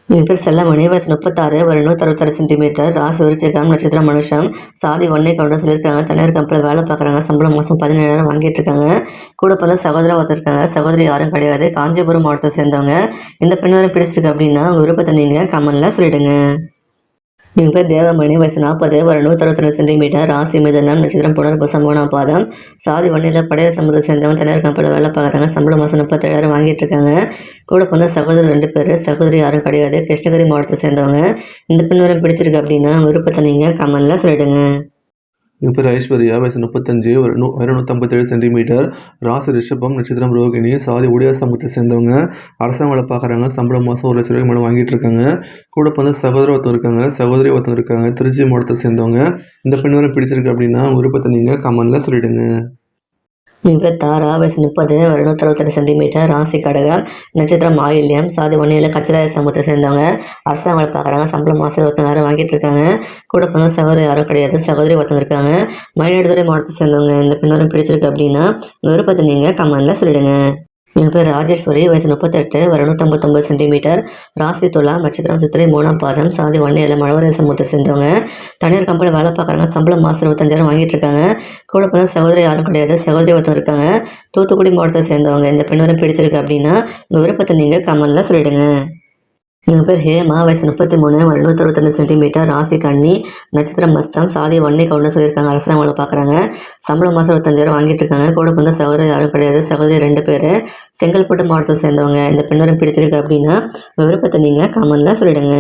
என் பேர் செல்லமணி. வயசு 36. ஒரு 166 சென்டிமீட்டர். ராசி விருச்சிகம். நட்சத்திரம் மனுஷம். சாதி ஒன்னே கவுண்டர் சொல்லியிருக்காங்க. தனியார் கம்பெனியில் வேலை பார்க்குறாங்க. சம்பளம் மாதம் 17,000 வாங்கிட்டு இருக்காங்க. கூட பிறந்த சகோதரா ஒருத்தர் இருக்காங்க. சகோதரி யாரும் கிடையாது. காஞ்சிபுரம் மாவட்டத்தை சேர்ந்தவங்க. இந்த பெண் வரை பிடிச்சிருக்கு அப்படின்னா உங்கள் விருப்பத்தை நீங்கள் கமெண்ட்ல சொல்லிடுங்க. என் பேர் தேவமணி. வயசு 40. ஒரு 162 சென்டிமீட்டர். ராசி மிதனம். நட்சத்திரம் புனர்பூசம். 3ஆம் பாதம். சாதி வன்னியில் பழைய சமூகத்தை சேர்ந்தவங்க. தனியார் கம்பெனியில் வேலை பார்க்குறாங்க. சம்பளம் மாதம் 37,000 வாங்கிட்டு இருக்காங்க. கூட பிறந்த சகோதரர் 2 பேர். சகோதரி யாரும் கிடையாது. கிருஷ்ணகிரி மாவட்டத்தை சேர்ந்தவங்க. இந்த பெண் வரை பிடிச்சிருக்கு அப்படின்னா உங்கள் விருப்பத்தை நீங்கள் கமெண்ட்ல சொல்லிடுங்க. என் பேர் ஐஸ்வர்யா. வயசு 35. ஒரு 157 சென்டிமீட்டர். ராசி ரிஷபம். நட்சத்திரம் ரோகிணி. சாதி ஒடியா சமூகத்தை சேர்ந்தவங்க. அரசாங்க வேலை பார்க்குறாங்க. சம்பளம் மாதம் 1 லட்ச ரூபாய்க்கு மேலே வாங்கிட்டு இருக்காங்க. கூட பிறந்த சகோதரர் ஒருத்தர் இருக்காங்க. சகோதரி ஒருத்தர் இருக்காங்க. திருச்சி மாவட்டத்தை சேர்ந்தவங்க. இந்த பெண் வரை பிடிச்சிருக்கு அப்படின்னா விருப்பத்தை நீங்கள் கமெண்ட்ல சொல்லிடுங்க. என் பேர் தாரா. வயசு 30. ஒரு 162 சென்டிமீட்டர். ராசி கடகம். நட்சத்திரம் ஆயில்யம். சாதி ஒன்னியில் கச்சராய சமூகத்தை சேர்ந்தவங்க. அரசாங்க வேலை பார்க்குறாங்க. சம்பளம் மாதம் 24,000 வாங்கிட்டு இருக்காங்க. கூட பிறந்த சகோதரி யாரும் கிடையாது. சகோதரி ஒருத்தர் இருக்காங்க. மயிலாடுதுறை மாவட்டத்தை சேர்ந்தவங்க. இந்த பெண்ணோரும் பிடிச்சிருக்கு அப்படின்னா விருப்பத்தை நீங்கள் கமெண்ட்ல சொல்லிடுங்க. என் பேர் ராஜேஸ்வரி. வயசு 38. ஒரு 159 சென்டிமீட்டர். ராசி துலாம். நட்சத்திரம் சித்திரை. 3ஆம் பாதம். சாதி ஒன்னியில் மழவரை சமூகத்தை சேர்ந்தவங்க. தனியார் கம்பெனியில் வேலை பார்க்குறாங்க. சம்பளம் மாதம் 25,000 வாங்கிட்டு இருக்காங்க. கூட பிறந்த சகோதரி யாரும் கிடையாது. சகோதரி ஒருத்தர் இருக்காங்க. தூத்துக்குடி மாவட்டத்தை சேர்ந்தவங்க. இந்த பெண் வரை பிடிச்சிருக்கு அப்படின்னா உங்கள் விருப்பத்தை நீங்கள் கமெண்ட்ல சொல்லிடுங்க. என் பேர் ஹேமா. வயசு 33. ஒரு 162 சென்டிமீட்டர். ராசி கன்னி. நட்சத்திரம் மஸ்தம். சாதி ஒன்னே கவுண்டர் சொல்லியிருக்காங்க. அரசாங்க வேலை பார்க்குறாங்க. சம்பளம் மாதம் 25,000 வாங்கிட்டு இருக்காங்க. கூட பிறந்த சகோதரி யாரும் கிடையாது. சகோதரி 2 பேர். செங்கல்பட்டு மாவட்டத்தை சேர்ந்தவங்க. இந்த பெண் வரை பிடிச்சிருக்கு அப்படின்னா உங்கள் விருப்பத்தை நீங்கள் கமெண்ட்ல சொல்லிடுங்க.